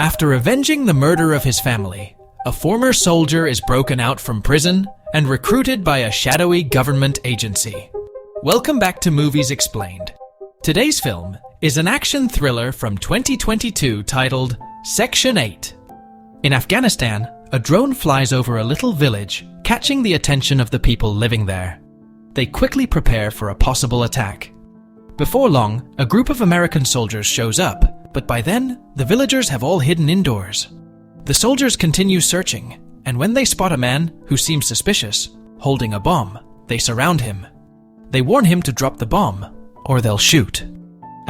After avenging the murder of his family, a former soldier is broken out from prison and recruited by a shadowy government agency. Welcome back to Movies Explained. Today's film is an action thriller from 2022 titled Section 8. In Afghanistan, a drone flies over a little village, catching the attention of the people living there. They quickly prepare for a possible attack. Before long, a group of American soldiers shows up, but by then, the villagers have all hidden indoors. The soldiers continue searching, and when they spot a man who seems suspicious, holding a bomb, they surround him. They warn him to drop the bomb, or they'll shoot.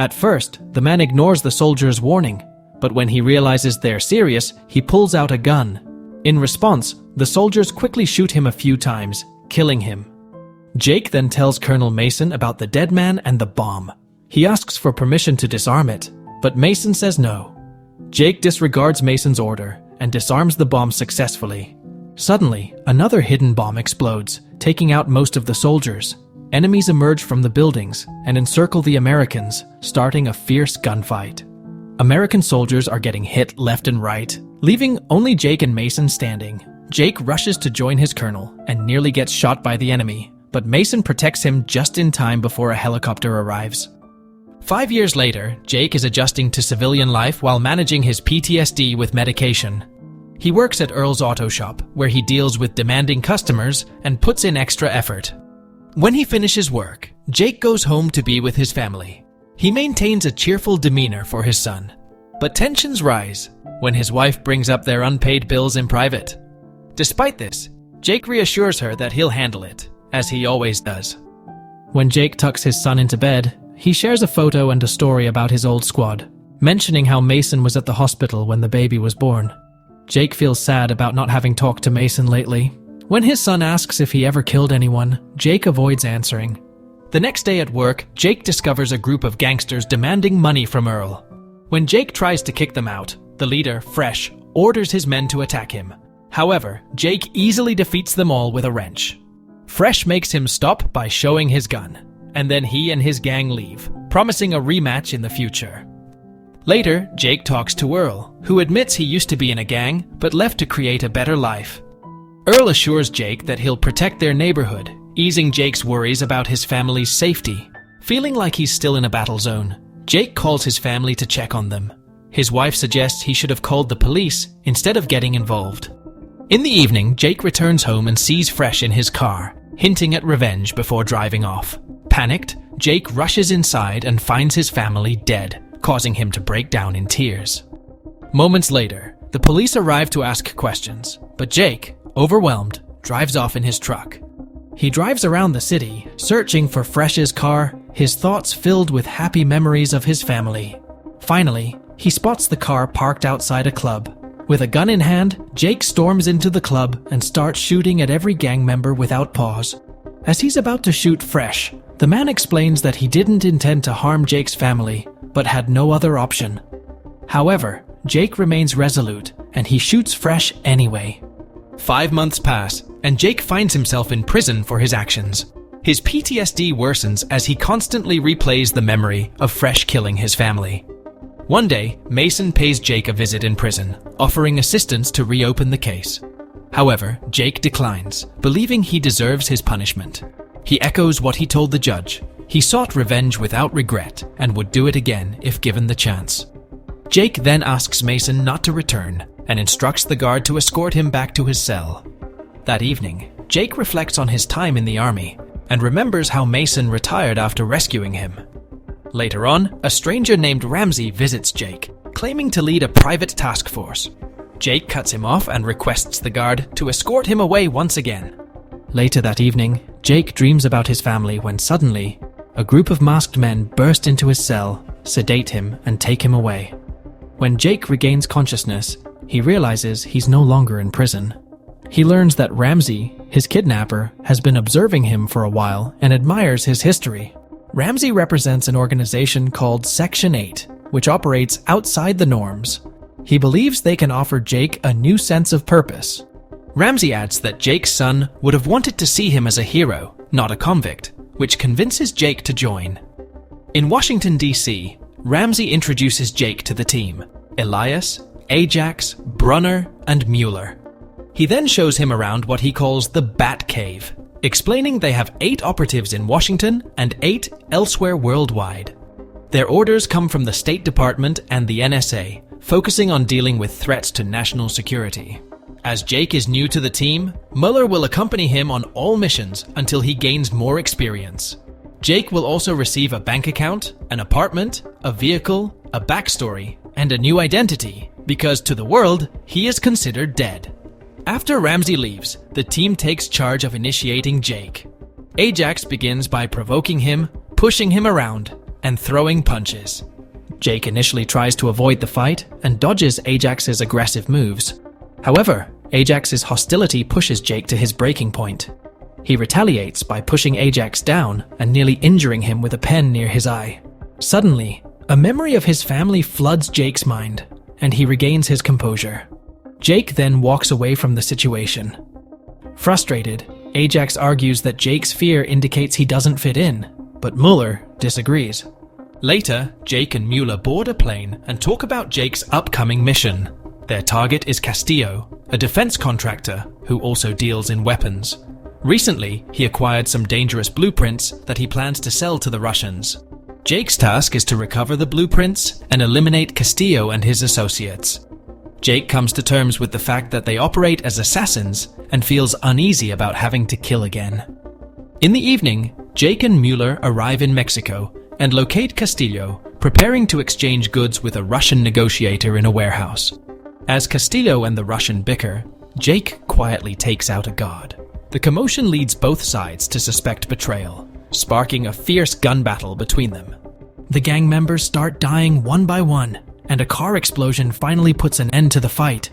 At first, the man ignores the soldiers' warning, but when he realizes they're serious, he pulls out a gun. In response, the soldiers quickly shoot him a few times, killing him. Jake then tells Colonel Mason about the dead man and the bomb. He asks for permission to disarm it, but Mason says no. Jake disregards Mason's order and disarms the bomb successfully. Suddenly, another hidden bomb explodes, taking out most of the soldiers. Enemies emerge from the buildings and encircle the Americans, starting a fierce gunfight. American soldiers are getting hit left and right, leaving only Jake and Mason standing. Jake rushes to join his colonel and nearly gets shot by the enemy, but Mason protects him just in time before a helicopter arrives. 5 years later, Jake is adjusting to civilian life while managing his PTSD with medication. He works at Earl's Auto Shop, where he deals with demanding customers and puts in extra effort. When he finishes work, Jake goes home to be with his family. He maintains a cheerful demeanor for his son. But tensions rise when his wife brings up their unpaid bills in private. Despite this, Jake reassures her that he'll handle it, as he always does. When Jake tucks his son into bed, he shares a photo and a story about his old squad, mentioning how Mason was at the hospital when the baby was born. Jake feels sad about not having talked to Mason lately. When his son asks if he ever killed anyone, Jake avoids answering. The next day at work, Jake discovers a group of gangsters demanding money from Earl. When Jake tries to kick them out, the leader, Fresh, orders his men to attack him. However, Jake easily defeats them all with a wrench. Fresh makes him stop by showing his gun, and then he and his gang leave, promising a rematch in the future. Later, Jake talks to Earl, who admits he used to be in a gang, but left to create a better life. Earl assures Jake that he'll protect their neighborhood, easing Jake's worries about his family's safety. Feeling like he's still in a battle zone, Jake calls his family to check on them. His wife suggests he should have called the police instead of getting involved. In the evening, Jake returns home and sees Fresh in his car, hinting at revenge before driving off. Panicked, Jake rushes inside and finds his family dead, causing him to break down in tears. Moments later, the police arrive to ask questions, but Jake, overwhelmed, drives off in his truck. He drives around the city, searching for Fresh's car, his thoughts filled with happy memories of his family. Finally, he spots the car parked outside a club. With a gun in hand, Jake storms into the club and starts shooting at every gang member without pause. As he's about to shoot Fresh, the man explains that he didn't intend to harm Jake's family, but had no other option. However, Jake remains resolute, and he shoots Fresh anyway. 5 months pass, and Jake finds himself in prison for his actions. His PTSD worsens as he constantly replays the memory of Fresh killing his family. One day, Mason pays Jake a visit in prison, offering assistance to reopen the case. However, Jake declines, believing he deserves his punishment. He echoes what he told the judge. He sought revenge without regret and would do it again if given the chance. Jake then asks Mason not to return and instructs the guard to escort him back to his cell. That evening, Jake reflects on his time in the army and remembers how Mason retired after rescuing him. Later on, a stranger named Ramsey visits Jake, claiming to lead a private task force. Jake cuts him off and requests the guard to escort him away once again. Later that evening, Jake dreams about his family when suddenly, a group of masked men burst into his cell, sedate him, and take him away. When Jake regains consciousness, he realizes he's no longer in prison. He learns that Ramsey, his kidnapper, has been observing him for a while and admires his history. Ramsey represents an organization called Section 8, which operates outside the norms. He believes they can offer Jake a new sense of purpose. Ramsey adds that Jake's son would have wanted to see him as a hero, not a convict, which convinces Jake to join. In Washington, D.C., Ramsey introduces Jake to the team: Elias, Ajax, Brunner, and Mueller. He then shows him around what he calls the Bat Cave, explaining they have 8 operatives in Washington and 8 elsewhere worldwide. Their orders come from the State Department and the NSA, focusing on dealing with threats to national security. As Jake is new to the team, Mueller will accompany him on all missions until he gains more experience. Jake will also receive a bank account, an apartment, a vehicle, a backstory, and a new identity, because to the world, he is considered dead. After Ramsey leaves, the team takes charge of initiating Jake. Ajax begins by provoking him, pushing him around, and throwing punches. Jake initially tries to avoid the fight and dodges Ajax's aggressive moves. However, Ajax's hostility pushes Jake to his breaking point. He retaliates by pushing Ajax down and nearly injuring him with a pen near his eye. Suddenly, a memory of his family floods Jake's mind, and he regains his composure. Jake then walks away from the situation. Frustrated, Ajax argues that Jake's fear indicates he doesn't fit in, but Mueller disagrees. Later, Jake and Mueller board a plane and talk about Jake's upcoming mission. Their target is Castillo, a defense contractor who also deals in weapons. Recently, he acquired some dangerous blueprints that he plans to sell to the Russians. Jake's task is to recover the blueprints and eliminate Castillo and his associates. Jake comes to terms with the fact that they operate as assassins and feels uneasy about having to kill again. In the evening, Jake and Mueller arrive in Mexico and locate Castillo, preparing to exchange goods with a Russian negotiator in a warehouse. As Castillo and the Russian bicker, Jake quietly takes out a guard. The commotion leads both sides to suspect betrayal, sparking a fierce gun battle between them. The gang members start dying one by one, and a car explosion finally puts an end to the fight.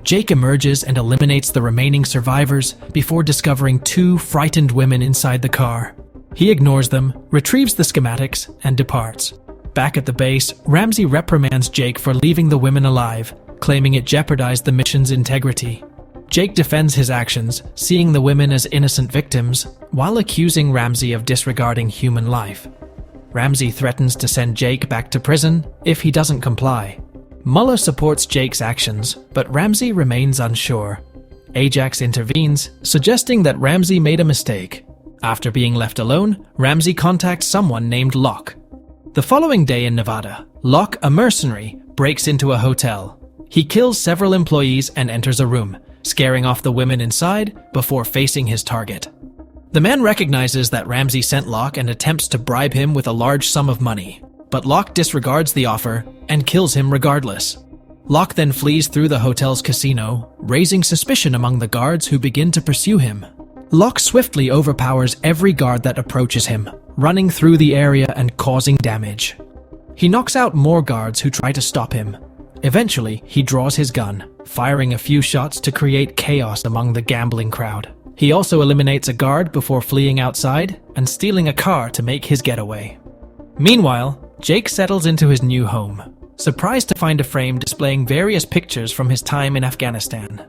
Jake emerges and eliminates the remaining survivors before discovering 2 frightened women inside the car. He ignores them, retrieves the schematics, and departs. Back at the base, Ramsey reprimands Jake for leaving the women alive, claiming it jeopardized the mission's integrity. Jake defends his actions, seeing the women as innocent victims, while accusing Ramsey of disregarding human life. Ramsey threatens to send Jake back to prison if he doesn't comply. Mueller supports Jake's actions, but Ramsey remains unsure. Ajax intervenes, suggesting that Ramsey made a mistake. After being left alone, Ramsey contacts someone named Locke. The following day in Nevada, Locke, a mercenary, breaks into a hotel. He kills several employees and enters a room, scaring off the women inside before facing his target. The man recognizes that Ramsey sent Locke and attempts to bribe him with a large sum of money, but Locke disregards the offer and kills him regardless. Locke then flees through the hotel's casino, raising suspicion among the guards who begin to pursue him. Locke swiftly overpowers every guard that approaches him, running through the area and causing damage. He knocks out more guards who try to stop him. Eventually, he draws his gun, firing a few shots to create chaos among the gambling crowd. He also eliminates a guard before fleeing outside and stealing a car to make his getaway. Meanwhile, Jake settles into his new home, surprised to find a frame displaying various pictures from his time in Afghanistan.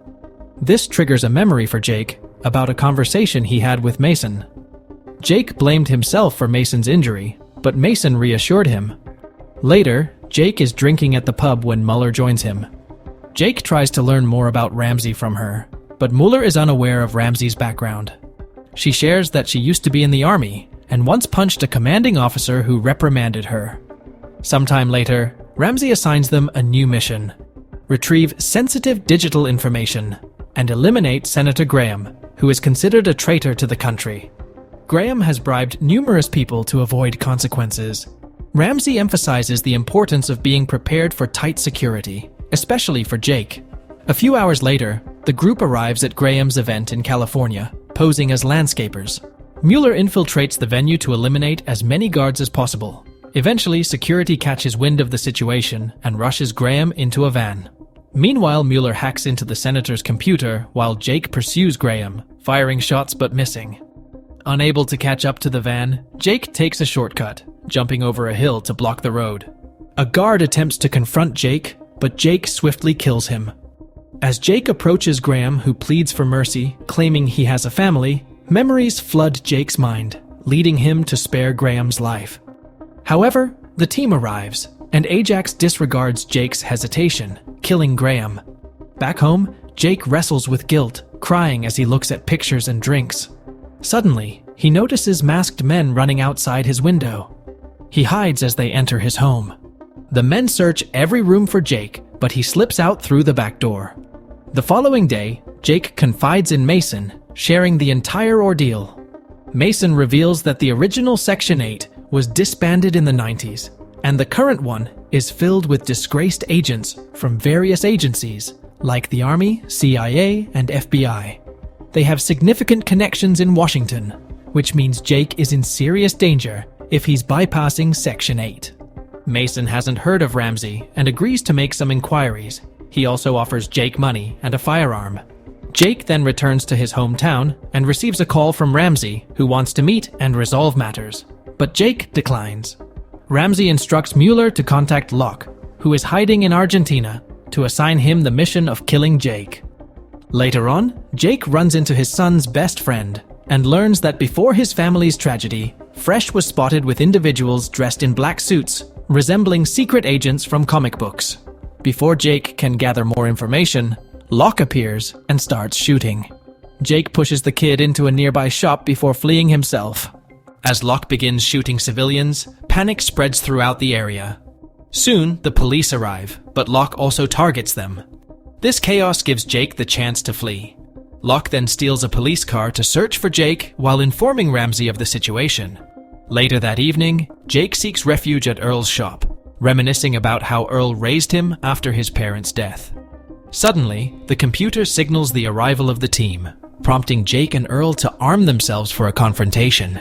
This triggers a memory for Jake about a conversation he had with Mason. Jake blamed himself for Mason's injury, but Mason reassured him. Later, Jake is drinking at the pub when Mueller joins him. Jake tries to learn more about Ramsey from her, but Mueller is unaware of Ramsey's background. She shares that she used to be in the army and once punched a commanding officer who reprimanded her. Sometime later, Ramsey assigns them a new mission: retrieve sensitive digital information and eliminate Senator Graham, who is considered a traitor to the country. Graham has bribed numerous people to avoid consequences. Ramsey emphasizes the importance of being prepared for tight security, especially for Jake. A few hours later, the group arrives at Graham's event in California, posing as landscapers. Mueller infiltrates the venue to eliminate as many guards as possible. Eventually, security catches wind of the situation and rushes Graham into a van. Meanwhile, Mueller hacks into the senator's computer while Jake pursues Graham, firing shots but missing. Unable to catch up to the van, Jake takes a shortcut, jumping over a hill to block the road. A guard attempts to confront Jake, but Jake swiftly kills him. As Jake approaches Graham, who pleads for mercy, claiming he has a family, memories flood Jake's mind, leading him to spare Graham's life. However, the team arrives, and Ajax disregards Jake's hesitation, killing Graham. Back home, Jake wrestles with guilt, crying as he looks at pictures and drinks. Suddenly, he notices masked men running outside his window. He hides as they enter his home. The men search every room for Jake, but he slips out through the back door. The following day, Jake confides in Mason, sharing the entire ordeal. Mason reveals that the original Section 8 was disbanded in the 90s, and the current one is filled with disgraced agents from various agencies like the Army, CIA, and FBI. They have significant connections in Washington, which means Jake is in serious danger if he's bypassing Section 8. Mason hasn't heard of Ramsey and agrees to make some inquiries. He also offers Jake money and a firearm. Jake then returns to his hometown and receives a call from Ramsey, who wants to meet and resolve matters. But Jake declines. Ramsey instructs Mueller to contact Locke, who is hiding in Argentina, to assign him the mission of killing Jake. Later on, Jake runs into his son's best friend and learns that before his family's tragedy, Fresh was spotted with individuals dressed in black suits, resembling secret agents from comic books. Before Jake can gather more information, Locke appears and starts shooting. Jake pushes the kid into a nearby shop before fleeing himself. As Locke begins shooting civilians, panic spreads throughout the area. Soon, the police arrive, but Locke also targets them. This chaos gives Jake the chance to flee. Locke then steals a police car to search for Jake while informing Ramsey of the situation. Later that evening, Jake seeks refuge at Earl's shop, reminiscing about how Earl raised him after his parents' death. Suddenly, the computer signals the arrival of the team, prompting Jake and Earl to arm themselves for a confrontation.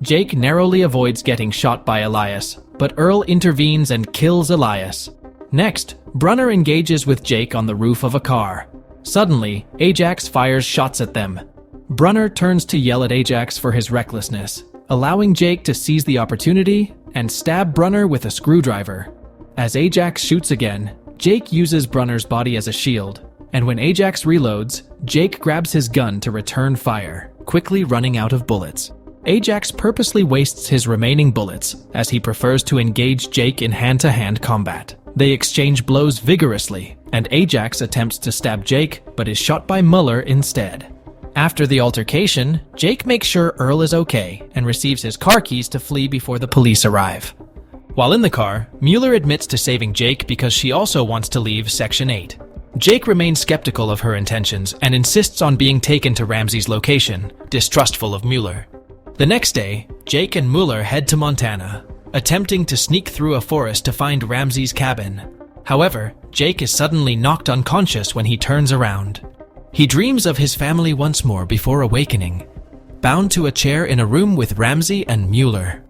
Jake narrowly avoids getting shot by Elias, but Earl intervenes and kills Elias. Next, Brunner engages with Jake on the roof of a car. Suddenly, Ajax fires shots at them. Brunner turns to yell at Ajax for his recklessness, allowing Jake to seize the opportunity and stab Brunner with a screwdriver. As Ajax shoots again, Jake uses Brunner's body as a shield, and when Ajax reloads, Jake grabs his gun to return fire, quickly running out of bullets. Ajax purposely wastes his remaining bullets, as he prefers to engage Jake in hand-to-hand combat. They exchange blows vigorously, and Ajax attempts to stab Jake, but is shot by Mueller instead. After the altercation, Jake makes sure Earl is okay and receives his car keys to flee before the police arrive. While in the car, Mueller admits to saving Jake because she also wants to leave Section 8. Jake remains skeptical of her intentions and insists on being taken to Ramsey's location, distrustful of Mueller. The next day, Jake and Mueller head to Montana, attempting to sneak through a forest to find Ramsey's cabin. However, Jake is suddenly knocked unconscious when he turns around. He dreams of his family once more before awakening, bound to a chair in a room with Ramsey and Mueller.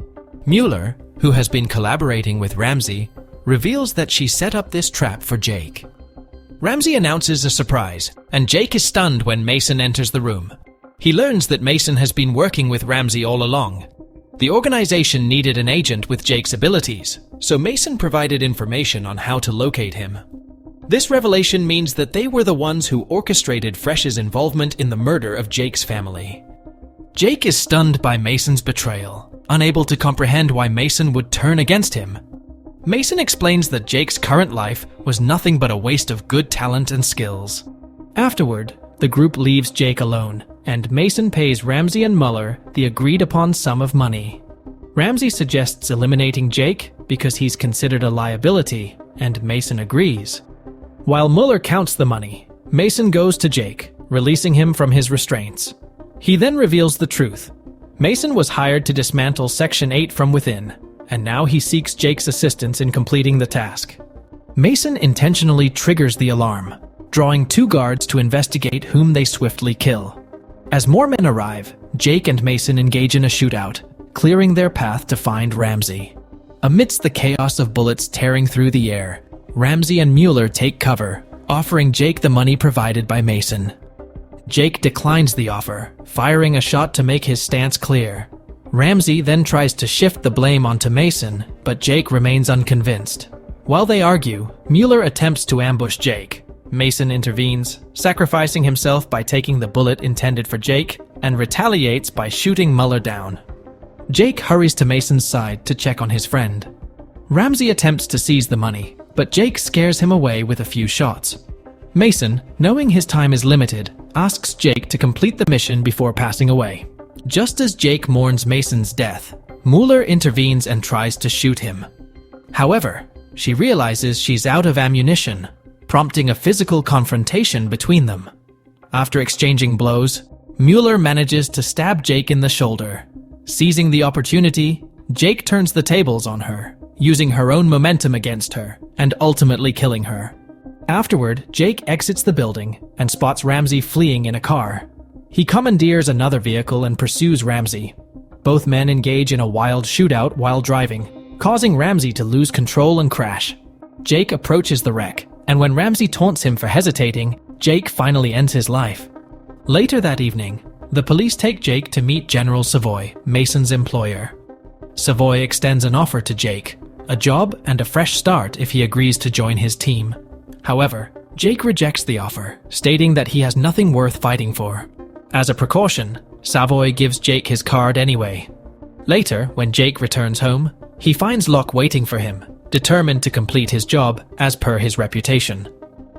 Mueller, who has been collaborating with Ramsey, reveals that she set up this trap for Jake. Ramsey announces a surprise, and Jake is stunned when Mason enters the room. He learns that Mason has been working with Ramsey all along. The organization needed an agent with Jake's abilities, so Mason provided information on how to locate him. This revelation means that they were the ones who orchestrated Fresh's involvement in the murder of Jake's family. Jake is stunned by Mason's betrayal, unable to comprehend why Mason would turn against him. Mason explains that Jake's current life was nothing but a waste of good talent and skills. Afterward, the group leaves Jake alone, and Mason pays Ramsey and Mueller the agreed-upon sum of money. Ramsey suggests eliminating Jake because he's considered a liability, and Mason agrees. While Mueller counts the money, Mason goes to Jake, releasing him from his restraints. He then reveals the truth. Mason was hired to dismantle Section 8 from within, and now he seeks Jake's assistance in completing the task. Mason intentionally triggers the alarm, drawing 2 guards to investigate whom they swiftly kill. As more men arrive, Jake and Mason engage in a shootout, clearing their path to find Ramsey. Amidst the chaos of bullets tearing through the air, Ramsey and Mueller take cover, offering Jake the money provided by Mason. Jake declines the offer, firing a shot to make his stance clear. Ramsey then tries to shift the blame onto Mason, but Jake remains unconvinced. While they argue, Mueller attempts to ambush Jake. Mason intervenes, sacrificing himself by taking the bullet intended for Jake, and retaliates by shooting Mueller down. Jake hurries to Mason's side to check on his friend. Ramsey attempts to seize the money, but Jake scares him away with a few shots. Mason, knowing his time is limited, asks Jake to complete the mission before passing away. Just as Jake mourns Mason's death, Mueller intervenes and tries to shoot him. However, she realizes she's out of ammunition, prompting a physical confrontation between them. After exchanging blows, Mueller manages to stab Jake in the shoulder. Seizing the opportunity, Jake turns the tables on her, using her own momentum against her, and ultimately killing her. Afterward, Jake exits the building and spots Ramsey fleeing in a car. He commandeers another vehicle and pursues Ramsey. Both men engage in a wild shootout while driving, causing Ramsey to lose control and crash. Jake approaches the wreck, and when Ramsey taunts him for hesitating, Jake finally ends his life. Later that evening, the police take Jake to meet General Savoy, Mason's employer. Savoy extends an offer to Jake, a job and a fresh start if he agrees to join his team. However, Jake rejects the offer, stating that he has nothing worth fighting for. As a precaution, Savoy gives Jake his card anyway. Later, when Jake returns home, he finds Locke waiting for him, determined to complete his job as per his reputation.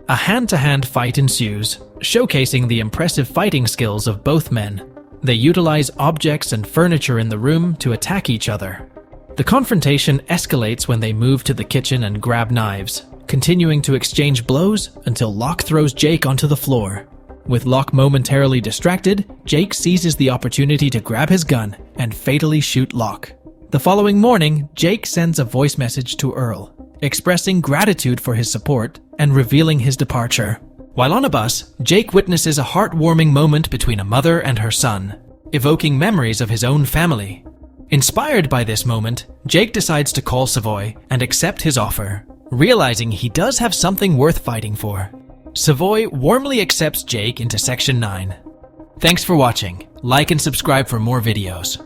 A hand-to-hand fight ensues, showcasing the impressive fighting skills of both men. They utilize objects and furniture in the room to attack each other. The confrontation escalates when they move to the kitchen and grab knives, continuing to exchange blows until Locke throws Jake onto the floor. With Locke momentarily distracted, Jake seizes the opportunity to grab his gun and fatally shoot Locke. The following morning, Jake sends a voice message to Earl, expressing gratitude for his support and revealing his departure. While on a bus, Jake witnesses a heartwarming moment between a mother and her son, evoking memories of his own family. Inspired by this moment, Jake decides to call Savoy and accept his offer, realizing he does have something worth fighting for. Savoy warmly accepts Jake into Section 9. Thanks for watching. Like and subscribe for more videos.